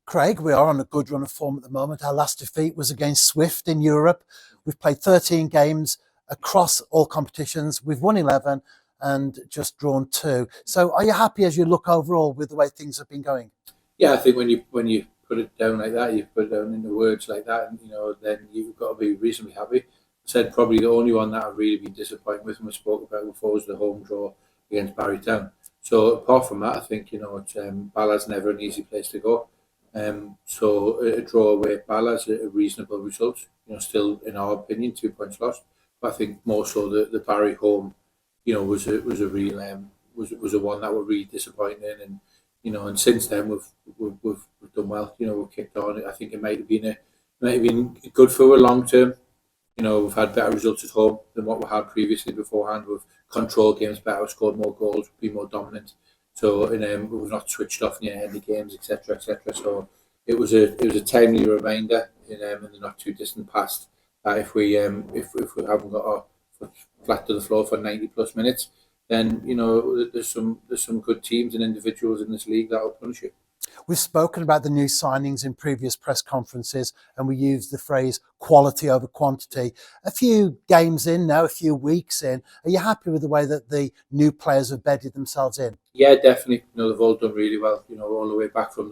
Craig, we are on a good run of form at the moment. Our last defeat was against Swift in Europe. We've played 13 games across all competitions. We've won 11 and just drawn 2. So are you happy as you look overall with the way things have been going? Yeah, I think when you put it down like that, you put it down in the words like that, and then you've got to be reasonably happy. I said probably the only one that I've really been disappointed with and we spoke about before was the home draw against Barrytown. So apart from that, I think it's Ballad's never an easy place to go. So a draw away at Ballad's a reasonable result. Still in our opinion 2 points lost, but I think more so the Barry home, was a real was a one that were really disappointing, and since then we've done well. We've kicked on. I think it might have been good for a long term. We've had better results at home than what we had previously beforehand. We've controlled games better, scored more goals, been more dominant. So we've not switched off near end of games, etc., etc. So it was a timely reminder in the not too distant past that if we haven't got our foot flat to the floor for 90 plus minutes, then there's some good teams and individuals in this league that will punish you. We've spoken about the new signings in previous press conferences, and we used the phrase quality over quantity. A few games in now, a few weeks in, are you happy with the way that the new players have bedded themselves in? Yeah, definitely. They've all done really well. All the way back from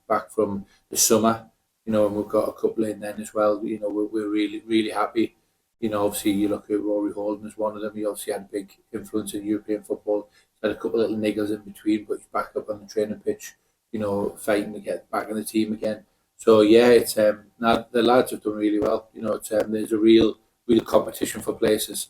back from the summer. And we've got a couple in then as well. We're really really happy. Obviously you look at Rory Holden as one of them. He obviously had a big influence in European football. Had a couple of little niggles in between, but he's back up on the training pitch. Fighting to get back in the team again. So yeah, it's now the lads have done really well. There's a real competition for places.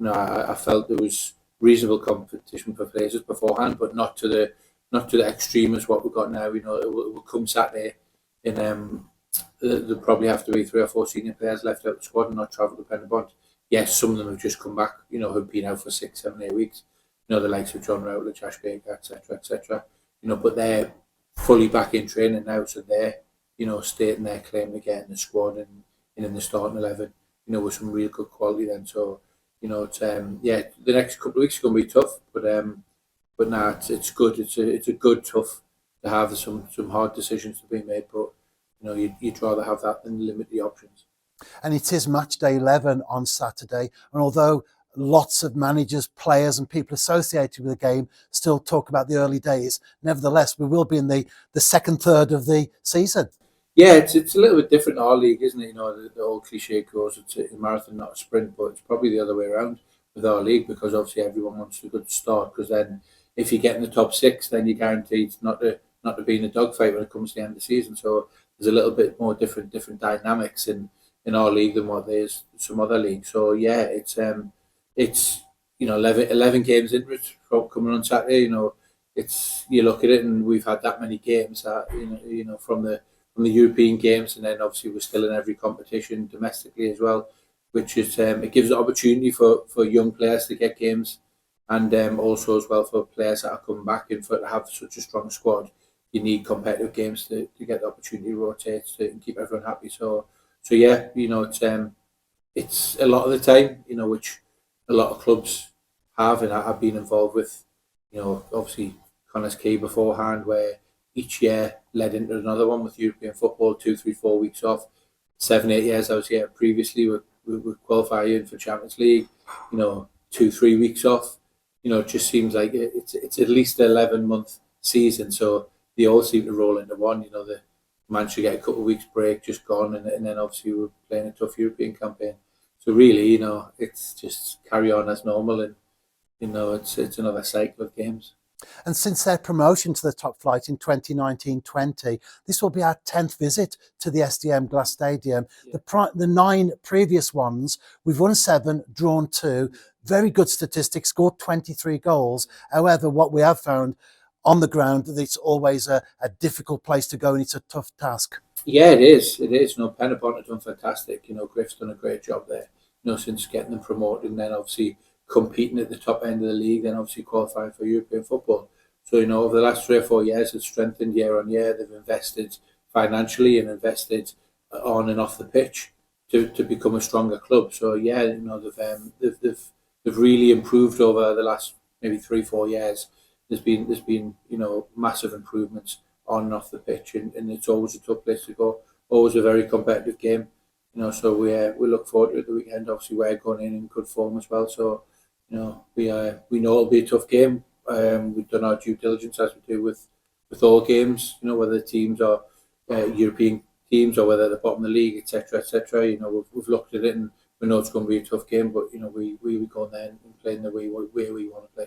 I felt there was reasonable competition for places beforehand, but not to the extreme as what we've got now. It will come Saturday, and there'll probably have to be 3 or 4 senior players left out of the squad and not travel to Penybont. Yes, some of them have just come back. Who've been out for 6, 7, 8 weeks. The likes of John Rowley, Josh Baker, etc., etc. But they're fully back in training now, so they're stating their claim to get in the squad and in the starting 11. With some real good quality then. So it's the next couple of weeks are going to be tough, but nah, it's good. It's a good tough to have some hard decisions to be made, but you'd rather have that than limit the options. And it is match day 11 on Saturday, and although lots of managers, players and people associated with the game still talk about the early days, nevertheless we will be in the second third of the season. Yeah, it's a little bit different in our league, isn't it? The old cliche goes, it's a marathon, not a sprint, but it's probably the other way around with our league, because obviously everyone wants a good start, because then if you get in the top 6, then you're guaranteed not to be in a dogfight when it comes to the end of the season. So there's a little bit more different dynamics in our league than what there is some other leagues. So yeah, it's 11 games into it from coming on Saturday. It's, you look at it and we've had that many games that from the European games, and then obviously we're still in every competition domestically as well, which is it gives the opportunity for young players to get games, and also as well for players that are coming back and to have such a strong squad. You need competitive games to get the opportunity to rotate and keep everyone happy. So yeah, it's a lot of the time, which a lot of clubs have, and I've been involved with, obviously Connors Key beforehand, where each year led into another one with European football, 2, 3, 4 weeks off. 7, 8 years I was here previously, we qualify in for Champions League, 2, 3 weeks off. It just seems like it's at least an 11-month season, so they all seem to roll into one. The Manchester get a couple of weeks break, just gone, and then obviously we're playing a tough European campaign. So really, it's just carry on as normal, and it's another cycle of games. And since their promotion to the top flight in 2019-20, this will be our 10th visit to the SDM Glass Stadium. Yeah. The 9 previous ones, we've won 7, drawn 2, very good statistics, scored 23 goals. However, what we have found on the ground, it's always a difficult place to go, and it's a tough task. Yeah, it is. Penybont have done fantastic. Griff's done a great job there, since getting them promoted, and then obviously competing at the top end of the league, and obviously qualifying for European football. So, over the last 3 or 4 years, it's strengthened year on year. They've invested financially and invested on and off the pitch to become a stronger club. So, yeah, they've really improved over the last maybe 3, 4 years. There's been massive improvements on and off the pitch, and it's always a tough place to go. Always a very competitive game, so we look forward to it the weekend. Obviously, we're going in good form as well, so we know it'll be a tough game. We've done our due diligence as we do with all games. Whether the teams are European teams or whether they're bottom of the league, etc., etc. We've looked at it and we know it's going to be a tough game, but we go in there and play in the way we want to play.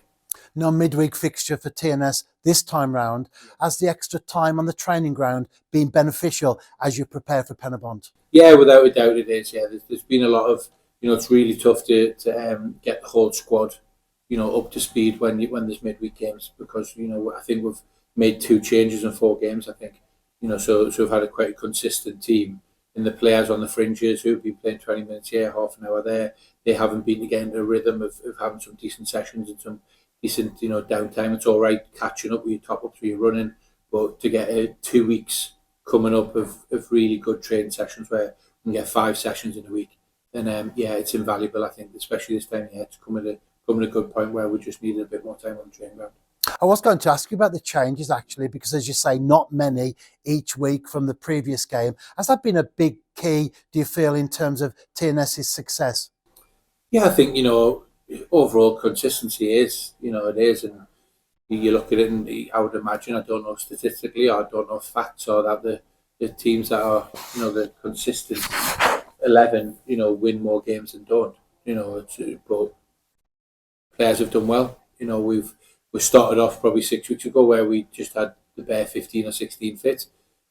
No midweek fixture for TNS this time round. Has the extra time on the training ground been beneficial as you prepare for Penybont? Yeah, without a doubt it is. Yeah, there's been a lot of, it's really tough to get the whole squad, up to speed when there's midweek games, because I think we've made 2 changes in 4 games. I think, so we've had a quite consistent team. And the players on the fringes who've been playing 20 minutes here, half an hour there, they haven't been getting the rhythm of having some decent sessions and some decent, downtime. It's all right catching up with your top up through your running, but to get 2 weeks coming up of really good training sessions where we can get 5 sessions in a week, then it's invaluable. I think, especially this time of year, to come at a good point where we just needed a bit more time on the training ground. I was going to ask you about the changes actually, because as you say, not many each week from the previous game. Has that been a big key, do you feel, in terms of TNS's success? Yeah, I think, overall consistency is, it is. And you look at it and I would imagine, I don't know statistically, or I don't know facts, or that the teams that are, the consistent 11, win more games than don't. But players have done well. We started off probably 6 weeks ago where we just had the bare 15 or 16 fit.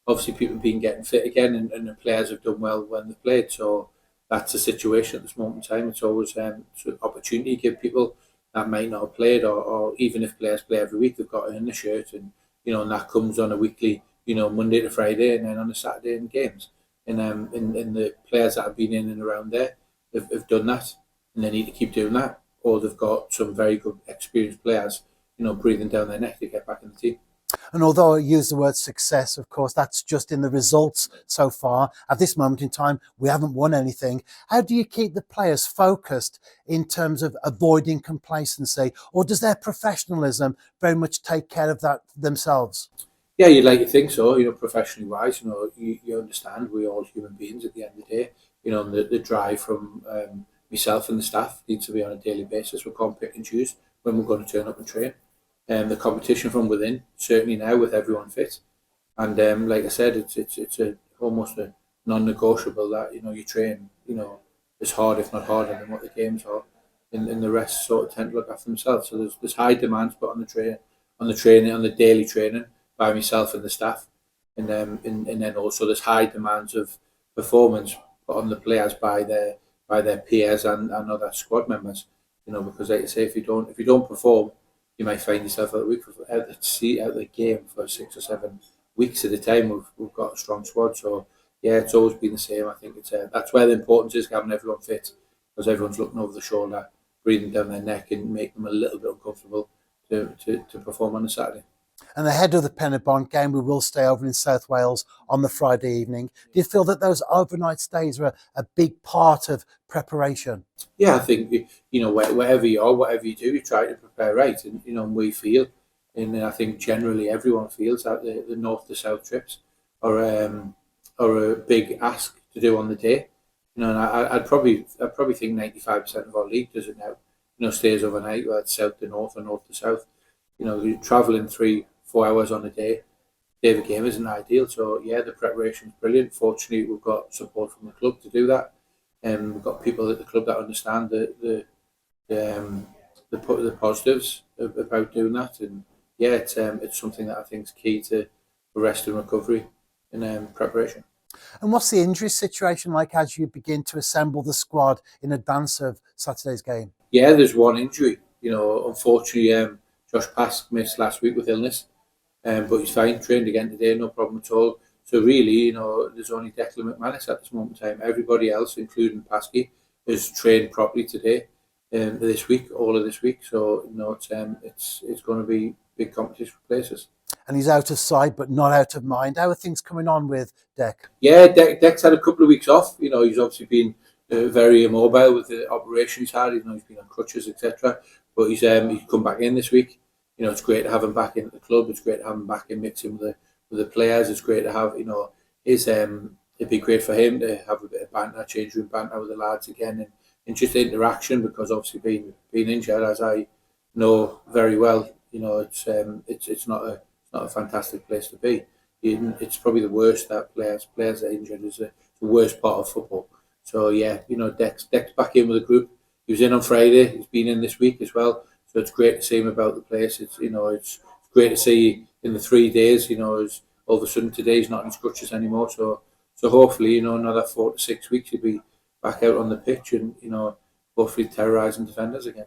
Obviously, people have been getting fit again, and the players have done well when they played. So that's the situation at this moment in time. It's always an opportunity to give people that might not have played, or even if players play every week, they've got it in the shirt, and and that comes on a weekly, Monday to Friday, and then on a Saturday in games. And the players that have been in and around there have done that, and they need to keep doing that, or they've got some very good experienced players, breathing down their neck to get back in the team. And although I use the word success, of course, that's just in the results so far. At this moment in time, we haven't won anything. How do you keep the players focused in terms of avoiding complacency, or does their professionalism very much take care of that themselves? Yeah, you'd like to think so, professionally wise, you understand we're all human beings at the end of the day, and the drive from myself and the staff needs to be on a daily basis. We can't pick and choose when we're going to turn up and train. The competition from within, certainly now with everyone fit, and like I said, it's almost a non-negotiable that you train as hard, if not harder, than what the games are, and the rest sort of tend to look after themselves. So there's high demands put on the daily training by myself and the staff, and then also there's high demands of performance put on the players by their peers and other squad members. Because like I say, if you don't perform, you might find yourself out of the game for 6 or 7 weeks at a time. We've got a strong squad, so yeah, it's always been the same. I think that's where the importance is, having everyone fit, because everyone's looking over the shoulder, breathing down their neck, and make them a little bit uncomfortable to perform on a Saturday. And ahead of the Penybont game, we will stay over in South Wales on the Friday evening. Do you feel that those overnight stays are a big part of preparation? Yeah, I think wherever you are, whatever you do, you try to prepare right, and we feel, and I think generally everyone feels that the north to south trips are a big ask to do on the day. And I'd probably think 95% of our league does it now. Stays overnight, whether it's south to north or north to south. You're travelling 3-4 hours on a day of a game isn't ideal. So yeah, the preparation's brilliant. Fortunately, we've got support from the club to do that, and we've got people at the club that understand the positives about doing that. And yeah, it's something that I think is key to rest and recovery and preparation. And what's the injury situation like as you begin to assemble the squad in advance of Saturday's game? Yeah, there's one injury. Unfortunately, Josh Pask missed last week with illness, but he's fine, trained again today, no problem at all. So really, there's only Declan McManus at this moment in time. Everybody else, including Paskey, is trained properly today, all of this week. So it's going to be big competition for places. And he's out of sight, but not out of mind. How are things coming on with Dec? Yeah, Dec's had a couple of weeks off. He's obviously been very immobile with the operation he's had. He's been on crutches, etc. But he's come back in this week. It's great to have him back in at the club. It's great to have him back in mixing with the players. It's great to have, it'd be great for him to have a bit of banter, change room banter with the lads again, and just interaction, because obviously being injured, as I know very well, it's not a fantastic place to be. It's probably the worst that players are injured is the worst part of football. So yeah, Dex back in with the group. He was in on Friday. He's been in this week as well. So it's great to see him about the place. It's great to see in the 3 days. As all of a sudden today he's not in scrutches anymore. So hopefully another 4 to 6 weeks he'll be back out on the pitch and hopefully terrorising defenders again.